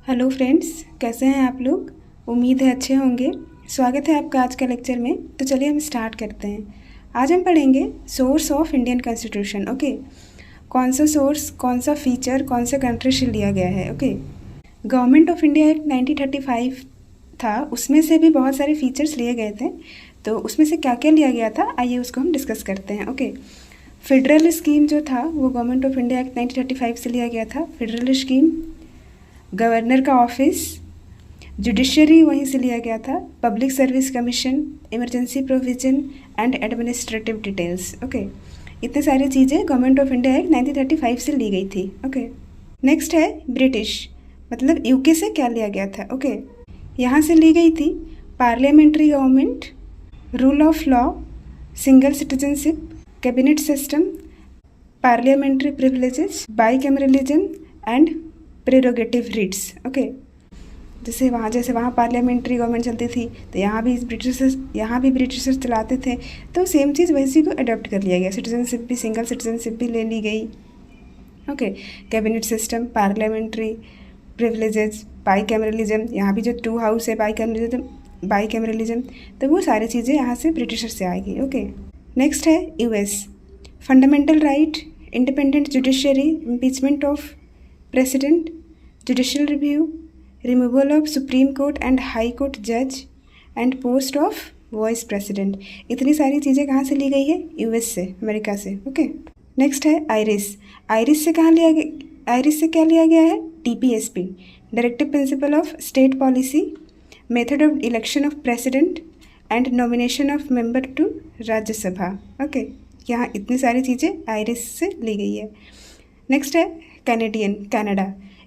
Hello friends, कैसे हैं आप लोग। उम्मीद है अच्छे होंगे। स्वागत है आपका आज का लेक्चर में। तो चलिए हम स्टार्ट करते हैं। आज हम पढ़ेंगे source of Indian constitution. Okay, कौन सा सोर्स, कौन सा फीचर, कौन सा कंट्री से लिया गया है। Okay, government of India act 1935 था, उसमें से भी बहुत सारे फीचर्स लिए गए थे। तो उसमें से क्या क्या लिया गया था, आइए उसको हम डिस्कस करते हैं। ओके, फेडरल स्कीम जो था वो गवर्नमेंट ऑफ इंडिया एक्ट 1935 से लिया गया था। फेडरल स्कीम, गवर्नर का ऑफिस, जुडिशरी वहीं से लिया गया था, public service commission, emergency provision and administrative details. Okay, इतने सारी चीज़ें गवर्नमेंट ऑफ इंडिया एक्ट 1935 से ली गई थी। ओके, नेक्स्ट है ब्रिटिश, मतलब यूके से क्या लिया गया था। ओके, यहाँ से ली गई थी parliamentary government, rule of law, single citizenship, cabinet system, parliamentary privileges, bicameralism and prerogative writs. Okay, जैसे वहाँ पार्लियामेंट्री गवर्नमेंट चलती थी, तो यहाँ भी ब्रिटिशर्स चलाते थे। तो सेम चीज़ वैसी को अडॉप्ट कर लिया गया। सिटीजनशिप भी, सिंगल सिटीजनशिप भी ले ली गई। Okay, cabinet system, parliamentary privileges, bicameralism, यहाँ भी जो 2 हाउस है बाईकैमरलिज्म, तो वो सारी चीज़ें यहाँ से ब्रिटिशर्स से आएगी। ओके, नेक्स्ट है US, fundamental right, independent judiciary, impeachment of president, judicial review, removal of supreme court and high court जज and post of vice president. इतनी सारी चीज़ें कहाँ से ली गई है, यूएस से, अमेरिका से। ओके, नेक्स्ट है आयरिश। आयरिश से क्या लिया गया है, DPSP, directive principle of state policy, method of election of president and nomination of member to Rajya Sabha. Okay, यहाँ इतनी सारी चीज़ें आयरिश से ली गई है। नेक्स्ट है कनाडा,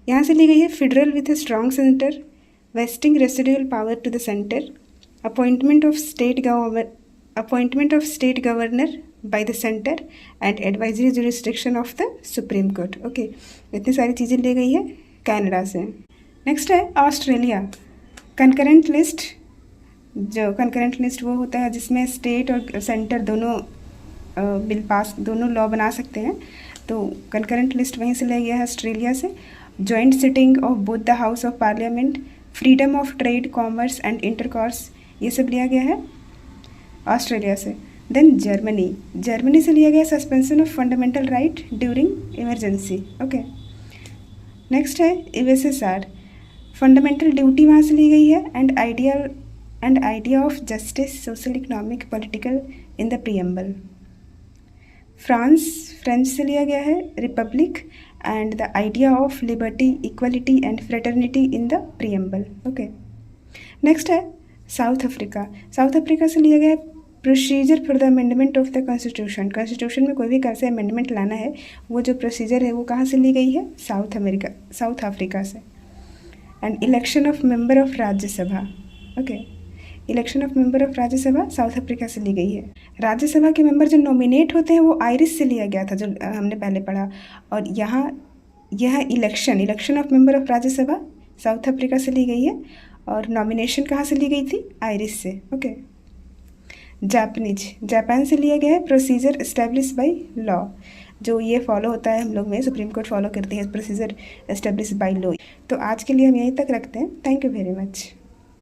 यहाँ से ली गई है federal with a strong centre, vesting residual power to the centre, appointment of state governor by the centre and advisory jurisdiction of the supreme court. Okay, इतनी सारी चीज़ें ली गई है कनाडा से। नेक्स्ट है ऑस्ट्रेलिया, कंकरेंट लिस्ट। जो concurrent list वो होता है जिसमें स्टेट और सेंटर दोनों दोनों लॉ बना सकते हैं। तो कंकरेंट लिस्ट वहीं से लिया गया है ऑस्ट्रेलिया से। Joint sitting of both the house of parliament, freedom of trade, commerce and intercourse, ये सब लिया गया है ऑस्ट्रेलिया से। देन जर्मनी से लिया गया suspension of fundamental right during emergency. Okay, next है यूएसएसआर, फंडामेंटल ड्यूटी वहाँ से ली गई है and idea of justice, social, economic, political in the preamble. French से लिया गया है Republic and the idea of liberty, equality and fraternity in the preamble. Okay, next है साउथ अफ्रीका से लिया गया है procedure for the amendment of the constitution में कोई भी कैसे अमेंडमेंट लाना है, वो जो प्रोसीजर है वो कहाँ से ली गई है, साउथ अफ्रीका से। And election of member of Rajya Sabha. Okay, election of member of Rajya Sabha south Africa से ली गई है। राज्यसभा के मेंबर जो नॉमिनेट होते हैं वो आयरिश से लिया गया था, जो हमने पहले पढ़ा। और यह election of member of Rajya Sabha south Africa से ली गई है। और नॉमिनेशन कहाँ से ली गई थी, आयरिश से। ओके, जापान से लिया गया है प्रोसीजर एस्टेब्लिश बाय लॉ, जो ये फॉलो होता है हम लोग में, सुप्रीम कोर्ट फॉलो करती है प्रोसीजर एस्टेब्लिश बाय लॉ। तो आज के लिए हम यहीं तक रखते हैं। Thank you very much.